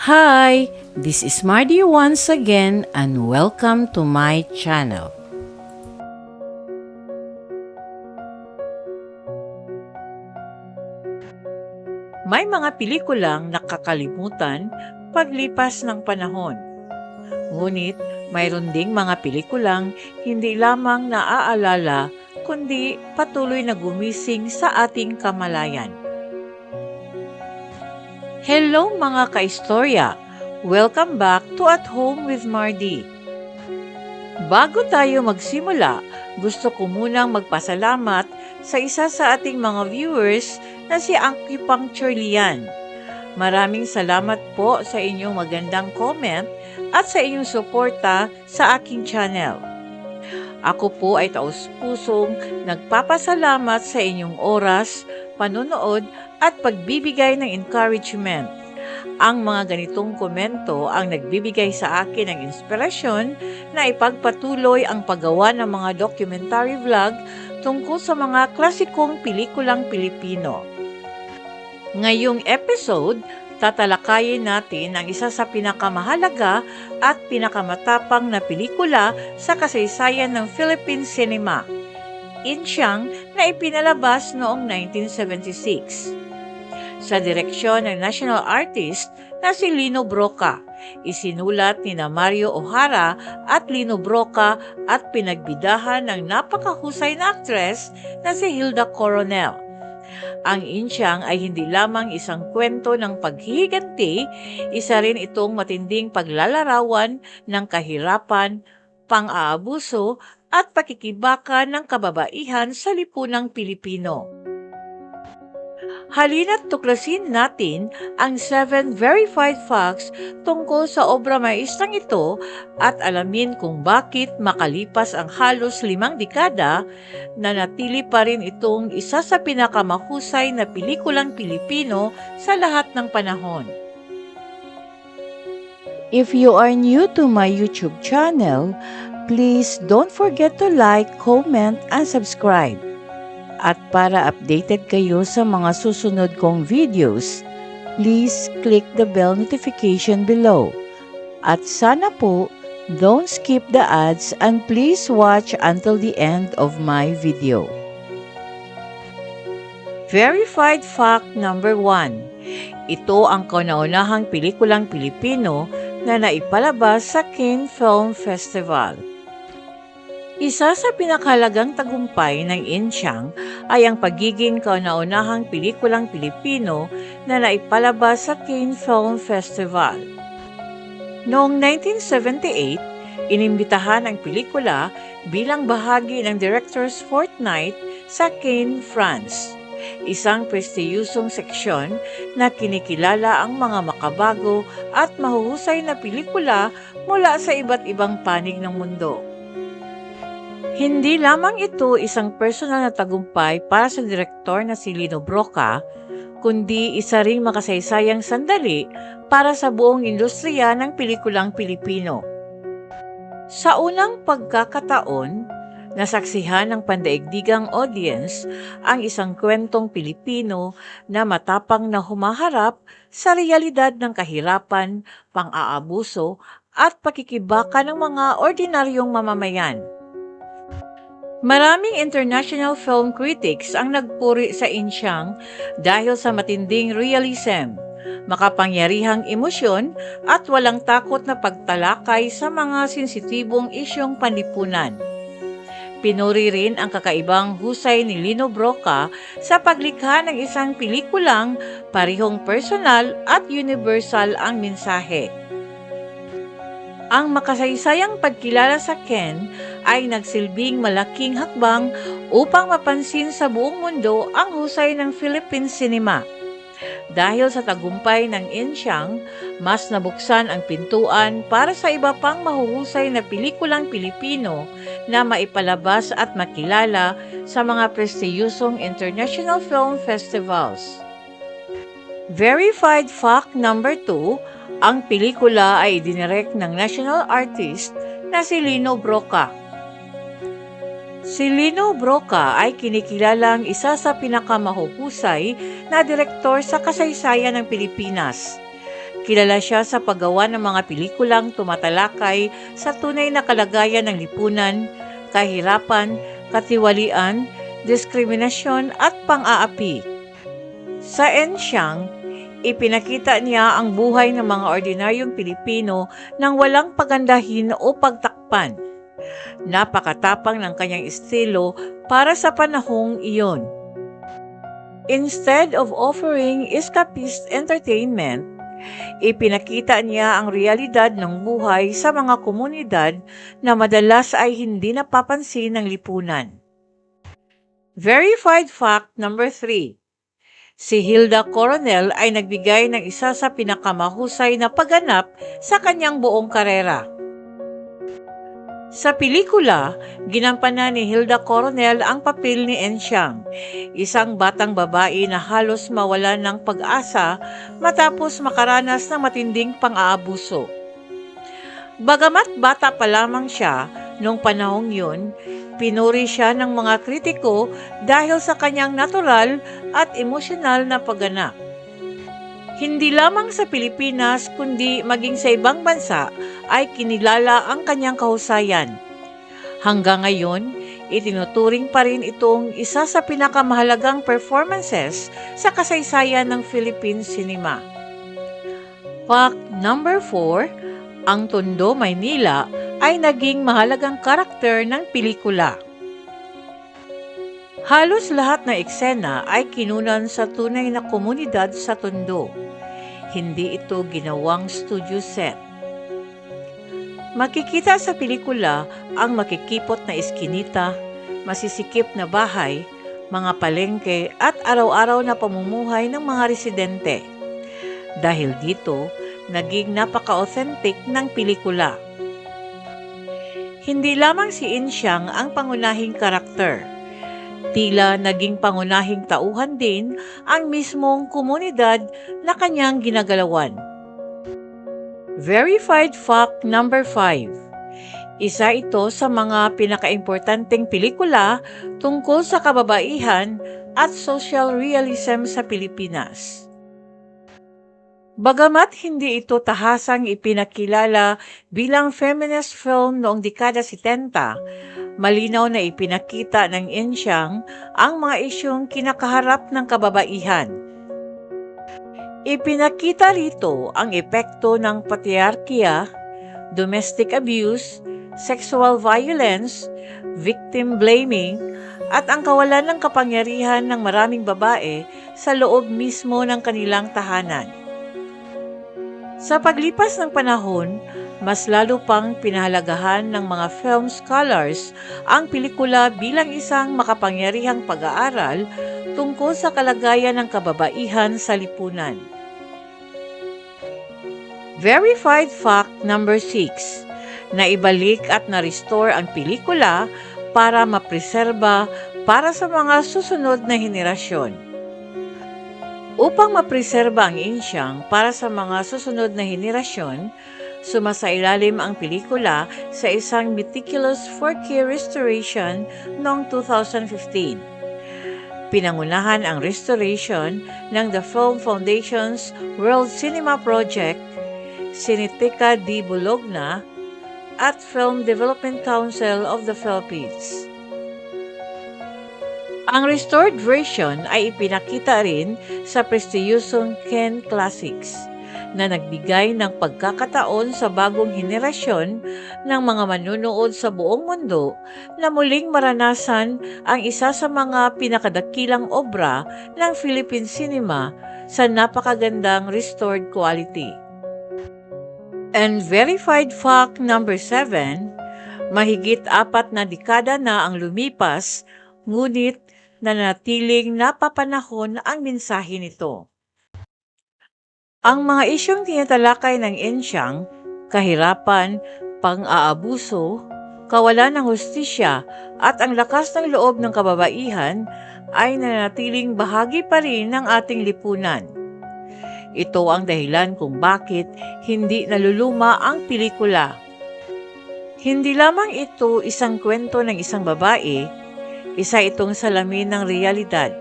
Hi, this is Mardy once again and welcome to my channel. May mga pelikulang nakakalimutan paglipas ng panahon. Ngunit mayroon ding mga pelikulang hindi lamang naaalala kundi patuloy na gumising sa ating kamalayan. Hello mga kaistorya! Welcome back to At Home with Mardy. Bago tayo magsimula, gusto ko munang magpasalamat sa isa sa ating mga viewers na si Acupuncture Lian. Maraming salamat po sa inyong magandang comment at sa inyong suporta sa aking channel. Ako po ay taus-pusong nagpapasalamat sa inyong oras, panonood at pagbibigay ng encouragement. Ang mga ganitong komento ang nagbibigay sa akin ng inspirasyon na ipagpatuloy ang paggawa ng mga documentary vlog tungkol sa mga klasikong pelikulang Pilipino. Ngayong episode, tatalakayin natin ang isa sa pinakamahalaga at pinakamatapang na pelikula sa kasaysayan ng Philippine cinema, Insyang, na ipinalabas noong 1976. Sa direksyon ng national artist na si Lino Brocka, isinulat ni Mario O'Hara at Lino Brocka at pinagbidahan ng napakahusay na aktres na si Hilda Coronel. Ang Insyang ay hindi lamang isang kwento ng paghihiganti, isa rin itong matinding paglalarawan ng kahirapan, pang-aabuso at pakikibaka ng kababaihan sa lipunang Pilipino. Halina't tuklasin natin ang 7 verified facts tungkol sa obra maestrang ito at alamin kung bakit makalipas ang halos 5 dekada, nanatili pa rin itong isa sa pinakamahusay na pelikulang Pilipino sa lahat ng panahon. If you are new to my YouTube channel, please don't forget to like, comment, and subscribe. At para updated kayo sa mga susunod kong videos, please click the bell notification below. At sana po, don't skip the ads and please watch until the end of my video. Verified fact number 1. Ito ang kauna-unahang pelikulang Pilipino na naipalabas sa Cannes Film Festival. Isa sa pinakahalagang tagumpay ng Insyang ay ang pagiging kauna-unahang pelikulang Pilipino na naipalabas sa Cannes Film Festival. Noong 1978, inimbitahan ang pelikula bilang bahagi ng Director's Fortnight sa Cannes, France, isang prestiyusong seksyon na kinikilala ang mga makabago at mahuhusay na pelikula mula sa iba't ibang panig ng mundo. Hindi lamang ito isang personal na tagumpay para sa direktor na si Lino Brocka, kundi isa ring makasaysayang sandali para sa buong industriya ng pelikulang Pilipino. Sa unang pagkakataon, nasaksihan ng pandaigdigang audience ang isang kwentong Pilipino na matapang na humaharap sa realidad ng kahirapan, pang-aabuso at pakikibaka ng mga ordinaryong mamamayan. Maraming international film critics ang nagpuri sa Insyang dahil sa matinding realism, makapangyarihang emosyon at walang takot na pagtalakay sa mga sensitibong isyong panlipunan. Pinuri rin ang kakaibang husay ni Lino Brocka sa paglikha ng isang pelikulang parihong personal at universal ang mensahe. Ang makasaysayang pagkilala sa Cannes ay nagsilbing malaking hakbang upang mapansin sa buong mundo ang husay ng Philippine cinema. Dahil sa tagumpay ng Insyang, mas nabuksan ang pintuan para sa iba pang mahuhusay na pelikulang Pilipino na maipalabas at makilala sa mga prestiyusong international film festivals. Verified fact number 2, ang pelikula ay idinirect ng national artist na si Lino Brocka. Si Lino Brocka ay kinikilalang isa sa pinakamahuhusay na direktor sa kasaysayan ng Pilipinas. Kilala siya sa paggawa ng mga pelikulang tumatalakay sa tunay na kalagayan ng lipunan, kahirapan, katiwalian, diskriminasyon at pang-aapi. Sa Ensyang, ipinakita niya ang buhay ng mga ordinaryong Pilipino nang walang pagandahin o pagtakpan. Napakatapang ng kanyang estilo para sa panahong iyon. Instead of offering escapist entertainment, ipinakita niya ang realidad ng buhay sa mga komunidad na madalas ay hindi napapansin ng lipunan. Verified fact number 3. Si Hilda Coronel ay nagbigay ng isa sa pinakamahusay na pagganap sa kanyang buong karera. Sa pelikula, ginampanan ni Hilda Coronel ang papel ni Ensyang, isang batang babae na halos mawalan ng pag-asa matapos makaranas ng matinding pang-aabuso. Bagamat bata pa lamang siya noong panahong yun, pinuri siya ng mga kritiko dahil sa kanyang natural at emosyonal na pagganap. Hindi lamang sa Pilipinas kundi maging sa ibang bansa ay kinilala ang kanyang kahusayan. Hanggang ngayon, itinuturing pa rin itong isa sa pinakamahalagang performances sa kasaysayan ng Philippine cinema. Fact number 4, ang Tondo, Maynila ay naging mahalagang karakter ng pelikula. Halos lahat ng eksena ay kinunan sa tunay na komunidad sa Tondo. Hindi ito ginawang studio set. Makikita sa pelikula ang makikipot na eskinita, masisikip na bahay, mga palengke at araw-araw na pamumuhay ng mga residente. Dahil dito, naging napaka-authentic ng pelikula. Hindi lamang si Ensyang ang pangunahing karakter. Tila naging pangunahing tauhan din ang mismong komunidad na kanyang ginagalawan. Verified fact number 5. Isa ito sa mga pinakaimportanteng pelikula tungkol sa kababaihan at social realism sa Pilipinas. Bagamat hindi ito tahasang ipinakilala bilang feminist film noong dekada 70, malinaw na ipinakita ng Ensyang ang mga isyong kinakaharap ng kababaihan. Ipinakita rito ang epekto ng patriarkiya, domestic abuse, sexual violence, victim blaming, at ang kawalan ng kapangyarihan ng maraming babae sa loob mismo ng kanilang tahanan. Sa paglipas ng panahon, mas lalo pang pinahalagahan ng mga film scholars ang pelikula bilang isang makapangyarihang pag-aaral tungkol sa kalagayan ng kababaihan sa lipunan. Verified fact number 6. Naibalik at na-restore ang pelikula para mapreserba para sa mga susunod na henerasyon. Upang mapreserba ang Ensyang para sa mga susunod na henerasyon, sumasailalim ang pelikula sa isang meticulous 4K restoration noong 2015. Pinangunahan ang restoration ng The Film Foundation's World Cinema Project, Cineteca di Bologna, at Film Development Council of the Philippines. Ang restored version ay ipinakita rin sa prestiyosong Ken Classics na nagbigay ng pagkakataon sa bagong henerasyon ng mga manunood sa buong mundo na muling maranasan ang isa sa mga pinakadakilang obra ng Philippine cinema sa napakagandang restored quality. And verified fact number 7, mahigit 4 na dekada na ang lumipas, ngunit nanatiling napapanahon ang mensahe nito. Ang mga isyong tinatalakay ng Ensyang, kahirapan, pang-aabuso, kawalan ng hustisya at ang lakas ng loob ng kababaihan ay nanatiling bahagi pa rin ng ating lipunan. Ito ang dahilan kung bakit hindi naluluma ang pelikula. Hindi lamang ito isang kwento ng isang babae, isa itong salamin ng realidad.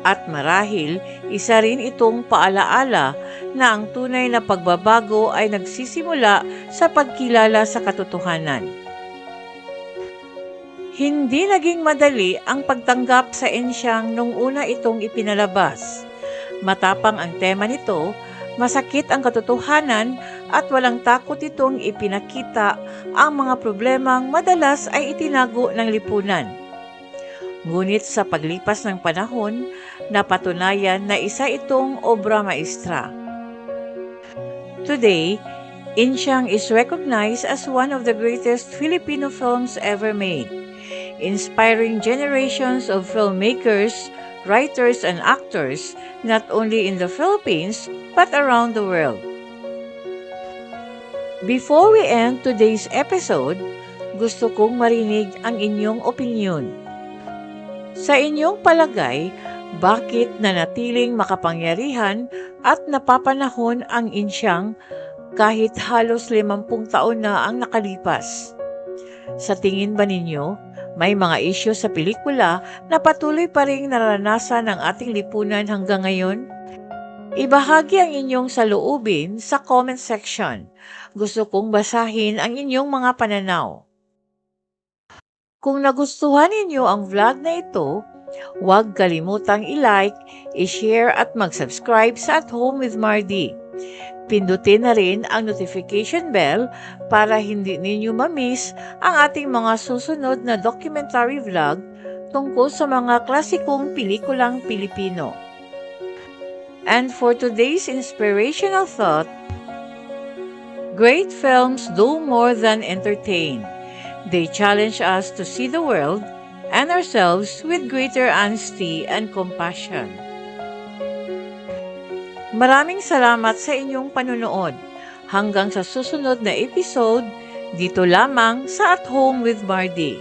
At marahil, isa rin itong paalaala na ang tunay na pagbabago ay nagsisimula sa pagkilala sa katotohanan. Hindi naging madali ang pagtanggap sa ensyang nung una itong ipinalabas. Matapang ang tema nito, masakit ang katotohanan at walang takot itong ipinakita ang mga problemang madalas ay itinago ng lipunan. Ngunit sa paglipas ng panahon, napatunayan na isa itong obra maestra. Today, Insyang is recognized as one of the greatest Filipino films ever made, inspiring generations of filmmakers, writers, and actors not only in the Philippines but around the world. Before we end today's episode, gusto kong marinig ang inyong opinyon. Sa inyong palagay, bakit nanatiling makapangyarihan at napapanahon ang Insyang kahit halos 50 taon na ang nakalipas? Sa tingin ba ninyo, may mga isyu sa pelikula na patuloy pa ring naranasan ng ating lipunan hanggang ngayon? Ibahagi ang inyong saloobin sa comment section. Gusto kong basahin ang inyong mga pananaw. Kung nagustuhan ninyo ang vlog na ito, huwag kalimutang i-like, i-share at mag-subscribe sa At Home with Mardy. Pindutin na rin ang notification bell para hindi ninyo ma-miss ang ating mga susunod na documentary vlog tungkol sa mga klasikong pelikulang Pilipino. And for today's inspirational thought, great films do more than entertain. They challenge us to see the world and ourselves with greater honesty and compassion. Maraming salamat sa inyong panunood. Hanggang sa susunod na episode, dito lamang sa At Home with Mardy.